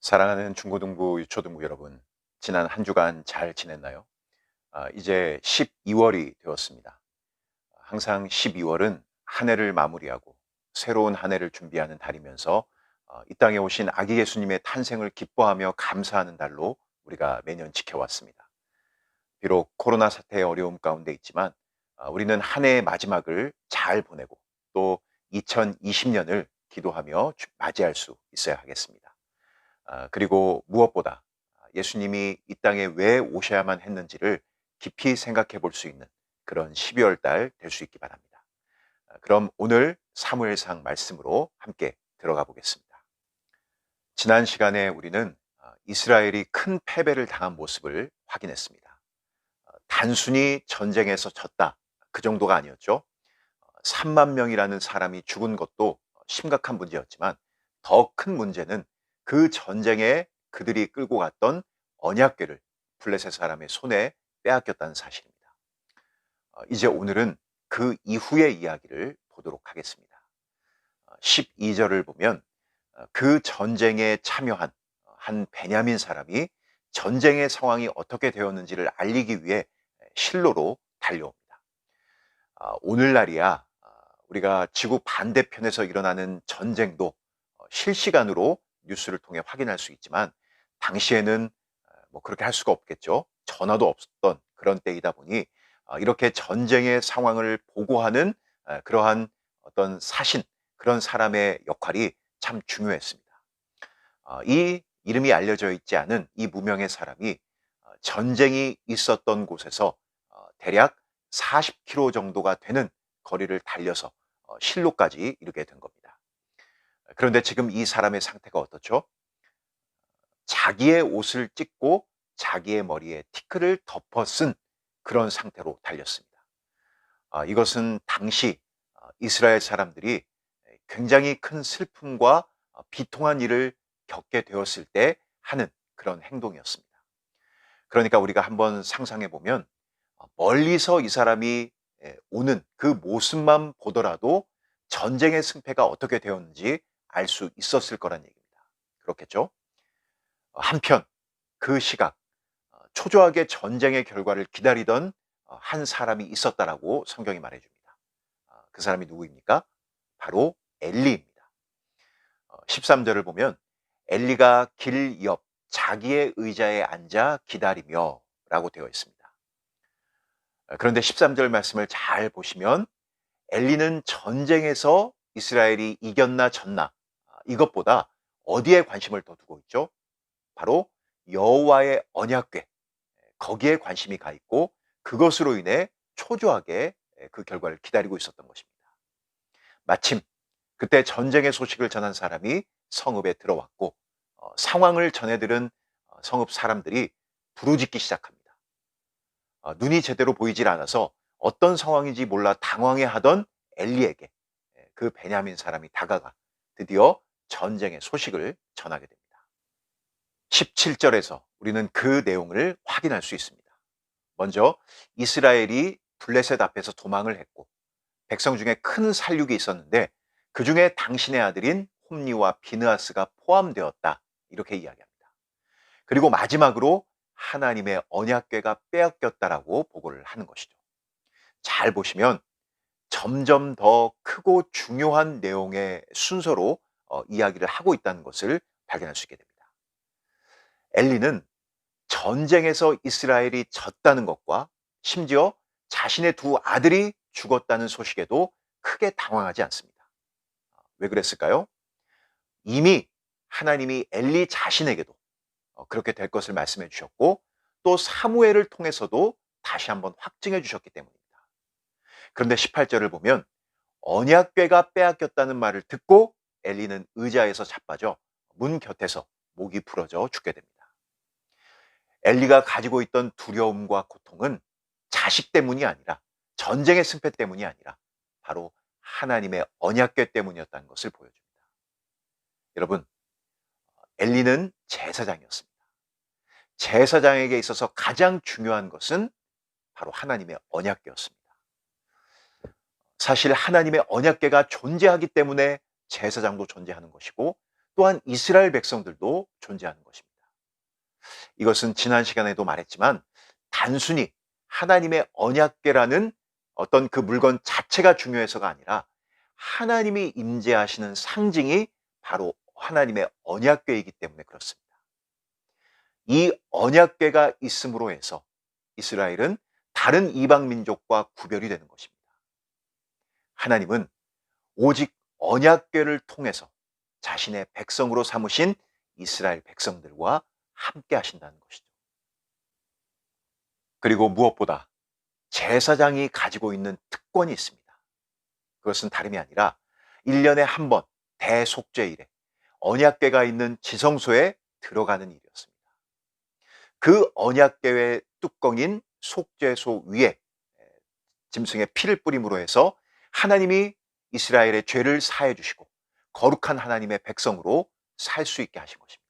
사랑하는 중고등부, 유초등부 여러분, 지난 한 주간 잘 지냈나요? 이제 12월이 되었습니다. 항상 12월은 한 해를 마무리하고 새로운 한 해를 준비하는 달이면서 이 땅에 오신 아기 예수님의 탄생을 기뻐하며 감사하는 달로 우리가 매년 지켜왔습니다. 비록 코로나 사태의 어려움 가운데 있지만 우리는 한 해의 마지막을 잘 보내고 또 2020년을 기도하며 맞이할 수 있어야 하겠습니다. 그리고 무엇보다 예수님이 이 땅에 왜 오셔야만 했는지를 깊이 생각해 볼 수 있는 그런 12월 달 될 수 있기 바랍니다. 그럼 오늘 사무엘상 말씀으로 함께 들어가 보겠습니다. 지난 시간에 우리는 이스라엘이 큰 패배를 당한 모습을 확인했습니다. 단순히 전쟁에서 졌다, 그 정도가 아니었죠. 3만 명이라는 사람이 죽은 것도 심각한 문제였지만 더 큰 문제는 그 전쟁에 그들이 끌고 갔던 언약궤를 블레셋 사람의 손에 빼앗겼다는 사실입니다. 이제 오늘은 그 이후의 이야기를 보도록 하겠습니다. 12절을 보면 그 전쟁에 참여한 한 베냐민 사람이 전쟁의 상황이 어떻게 되었는지를 알리기 위해 실로로 달려옵니다. 오늘날이야 우리가 지구 반대편에서 일어나는 전쟁도 실시간으로 뉴스를 통해 확인할 수 있지만 당시에는 뭐 그렇게 할 수가 없겠죠. 전화도 없었던 그런 때이다 보니 이렇게 전쟁의 상황을 보고하는 그러한 어떤 사신, 그런 사람의 역할이 참 중요했습니다. 이 이름이 알려져 있지 않은 이 무명의 사람이 전쟁이 있었던 곳에서 대략 40km 정도가 되는 거리를 달려서 실로까지 이르게 된 겁니다. 그런데 지금 이 사람의 상태가 어떻죠? 자기의 옷을 찢고 자기의 머리에 티크를 덮어 쓴 그런 상태로 달렸습니다. 이것은 당시 이스라엘 사람들이 굉장히 큰 슬픔과 비통한 일을 겪게 되었을 때 하는 그런 행동이었습니다. 그러니까 우리가 한번 상상해 보면 멀리서 이 사람이 오는 그 모습만 보더라도 전쟁의 승패가 어떻게 되었는지 알 수 있었을 거란 얘기입니다. 그렇겠죠? 한편 그 시각 초조하게 전쟁의 결과를 기다리던 한 사람이 있었다라고 성경이 말해줍니다. 그 사람이 누구입니까? 바로 엘리입니다. 13절을 보면 엘리가 길 옆 자기의 의자에 앉아 기다리며 라고 되어 있습니다. 그런데 13절 말씀을 잘 보시면 엘리는 전쟁에서 이스라엘이 이겼나 졌나 이것보다 어디에 관심을 더 두고 있죠? 바로 여호와의 언약궤, 거기에 관심이 가 있고 그것으로 인해 초조하게 그 결과를 기다리고 있었던 것입니다. 마침 그때 전쟁의 소식을 전한 사람이 성읍에 들어왔고 상황을 전해들은 성읍 사람들이 부르짖기 시작합니다. 눈이 제대로 보이질 않아서 어떤 상황인지 몰라 당황해하던 엘리에게 그 베냐민 사람이 다가가 드디어 전쟁의 소식을 전하게 됩니다. 17절에서 우리는 그 내용을 확인할 수 있습니다. 먼저 이스라엘이 블레셋 앞에서 도망을 했고 백성 중에 큰 살육이 있었는데 그 중에 당신의 아들인 홈리와 비느하스가 포함되었다, 이렇게 이야기합니다. 그리고 마지막으로 하나님의 언약궤가 빼앗겼다라고 보고를 하는 것이죠. 잘 보시면 점점 더 크고 중요한 내용의 순서로 이야기를 하고 있다는 것을 발견할 수 있게 됩니다. 엘리는 전쟁에서 이스라엘이 졌다는 것과 심지어 자신의 두 아들이 죽었다는 소식에도 크게 당황하지 않습니다. 왜 그랬을까요? 이미 하나님이 엘리 자신에게도 그렇게 될 것을 말씀해 주셨고 또 사무엘을 통해서도 다시 한번 확증해 주셨기 때문입니다. 그런데 18절을 보면 언약궤가 빼앗겼다는 말을 듣고 엘리는 의자에서 자빠져 문 곁에서 목이 부러져 죽게 됩니다. 엘리가 가지고 있던 두려움과 고통은 자식 때문이 아니라, 전쟁의 승패 때문이 아니라 바로 하나님의 언약궤 때문이었다는 것을 보여줍니다. 여러분, 엘리는 제사장이었습니다. 제사장에게 있어서 가장 중요한 것은 바로 하나님의 언약궤였습니다. 사실 하나님의 언약궤가 존재하기 때문에 제사장도 존재하는 것이고 또한 이스라엘 백성들도 존재하는 것입니다. 이것은 지난 시간에도 말했지만 단순히 하나님의 언약궤라는 어떤 그 물건 자체가 중요해서가 아니라 하나님이 임재하시는 상징이 바로 하나님의 언약궤이기 때문에 그렇습니다. 이 언약궤가 있음으로 해서 이스라엘은 다른 이방 민족과 구별이 되는 것입니다. 하나님은 오직 언약궤를 통해서 자신의 백성으로 삼으신 이스라엘 백성들과 함께 하신다는 것이죠. 그리고 무엇보다 제사장이 가지고 있는 특권이 있습니다. 그것은 다름이 아니라 1년에 한 번 대속죄일에 언약궤가 있는 지성소에 들어가는 일이었습니다. 그 언약궤의 뚜껑인 속죄소 위에 짐승의 피를 뿌림으로 해서 하나님이 이스라엘의 죄를 사해 주시고 거룩한 하나님의 백성으로 살 수 있게 하신 것입니다.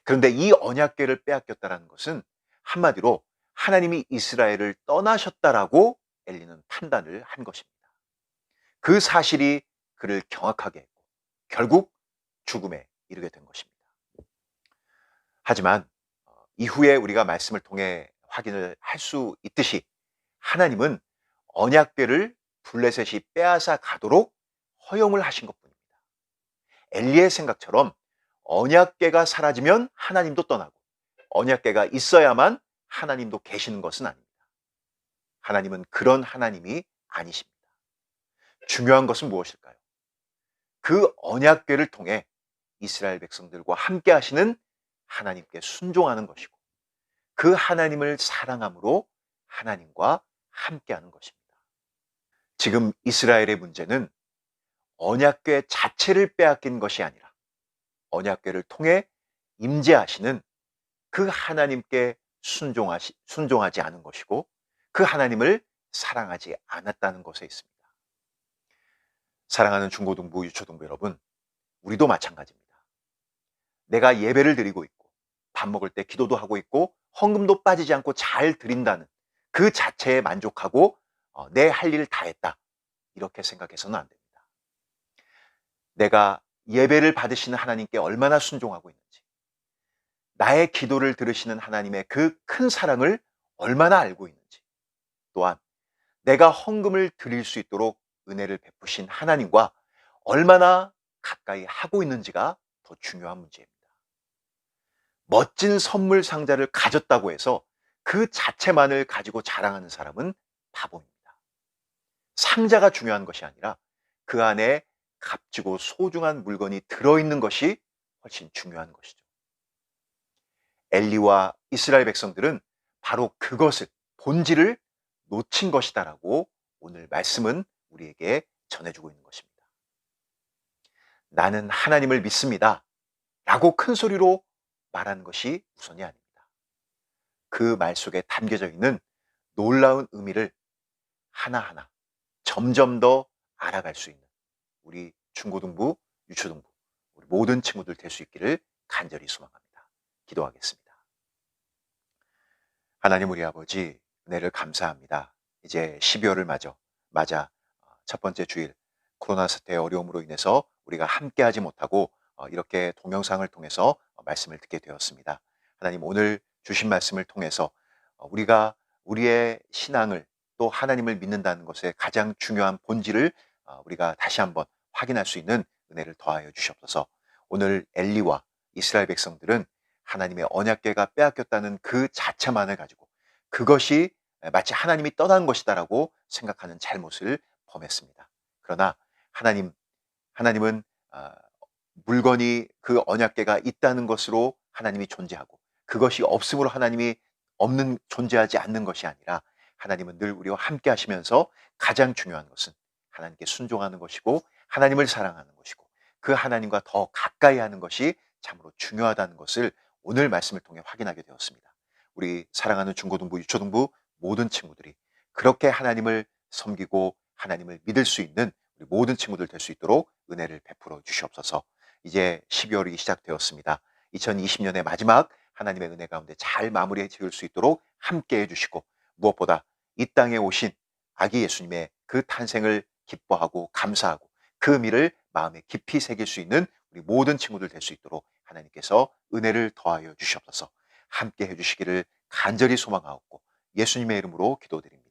그런데 이 언약궤를 빼앗겼다는 것은 한마디로 하나님이 이스라엘을 떠나셨다라고 엘리는 판단을 한 것입니다. 그 사실이 그를 경악하게 했고 결국 죽음에 이르게 된 것입니다. 하지만 이후에 우리가 말씀을 통해 확인을 할 수 있듯이 하나님은 언약궤를 블레셋이 빼앗아 가도록 허용을 하신 것뿐입니다. 엘리의 생각처럼 언약궤가 사라지면 하나님도 떠나고 언약궤가 있어야만 하나님도 계시는 것은 아닙니다. 하나님은 그런 하나님이 아니십니다. 중요한 것은 무엇일까요? 그 언약궤를 통해 이스라엘 백성들과 함께 하시는 하나님께 순종하는 것이고 그 하나님을 사랑함으로 하나님과 함께하는 것입니다. 지금 이스라엘의 문제는 언약궤 자체를 빼앗긴 것이 아니라 언약궤를 통해 임재하시는 그 하나님께 순종하지 않은 것이고 그 하나님을 사랑하지 않았다는 것에 있습니다. 사랑하는 중고등부, 유초등부 여러분, 우리도 마찬가지입니다. 내가 예배를 드리고 있고 밥 먹을 때 기도도 하고 있고 헌금도 빠지지 않고 잘 드린다는 그 자체에 만족하고 내 할 일을 다 했다 이렇게 생각해서는 안 됩니다. 내가 예배를 받으시는 하나님께 얼마나 순종하고 있는지, 나의 기도를 들으시는 하나님의 그 큰 사랑을 얼마나 알고 있는지, 또한 내가 헌금을 드릴 수 있도록 은혜를 베푸신 하나님과 얼마나 가까이 하고 있는지가 더 중요한 문제입니다. 멋진 선물 상자를 가졌다고 해서 그 자체만을 가지고 자랑하는 사람은 바보입니다. 상자가 중요한 것이 아니라 그 안에 값지고 소중한 물건이 들어있는 것이 훨씬 중요한 것이죠. 엘리와 이스라엘 백성들은 바로 그것을, 본질을 놓친 것이다라고 오늘 말씀은 우리에게 전해주고 있는 것입니다. 나는 하나님을 믿습니다 라고 큰 소리로 말하는 것이 우선이 아닙니다. 그 말 속에 담겨져 있는 놀라운 의미를 하나하나 점점 더 알아갈 수 있는 우리 중고등부, 유초등부, 우리 모든 친구들 될 수 있기를 간절히 소망합니다. 기도하겠습니다. 하나님 우리 아버지, 은혜를 감사합니다. 이제 12월을 맞아 첫 번째 주일 코로나 사태의 어려움으로 인해서 우리가 함께하지 못하고 이렇게 동영상을 통해서 말씀을 듣게 되었습니다. 하나님, 오늘 주신 말씀을 통해서 우리가 우리의 신앙을 또 하나님을 믿는다는 것의 가장 중요한 본질을 우리가 다시 한번 확인할 수 있는 은혜를 더하여 주시옵소서. 오늘 엘리와 이스라엘 백성들은 하나님의 언약궤가 빼앗겼다는 그 자체만을 가지고 그것이 마치 하나님이 떠난 것이다라고 생각하는 잘못을 범했습니다. 그러나 하나님은 물건이, 그 언약궤가 있다는 것으로 하나님이 존재하고 그것이 없음으로 하나님이 존재하지 않는 것이 아니라 하나님은 늘 우리와 함께 하시면서 가장 중요한 것은 하나님께 순종하는 것이고 하나님을 사랑하는 것이고 그 하나님과 더 가까이 하는 것이 참으로 중요하다는 것을 오늘 말씀을 통해 확인하게 되었습니다. 우리 사랑하는 중고등부, 유초등부 모든 친구들이 그렇게 하나님을 섬기고 하나님을 믿을 수 있는 우리 모든 친구들 될 수 있도록 은혜를 베풀어 주시옵소서. 이제 12월이 시작되었습니다. 2020년의 마지막 하나님의 은혜 가운데 잘 마무리해 지을 수 있도록 함께 해주시고 무엇보다 이 땅에 오신 아기 예수님의 그 탄생을 기뻐하고 감사하고 그 의미를 마음에 깊이 새길 수 있는 우리 모든 친구들 될 수 있도록 하나님께서 은혜를 더하여 주시옵소서. 함께 해 주시기를 간절히 소망하옵고 예수님의 이름으로 기도드립니다.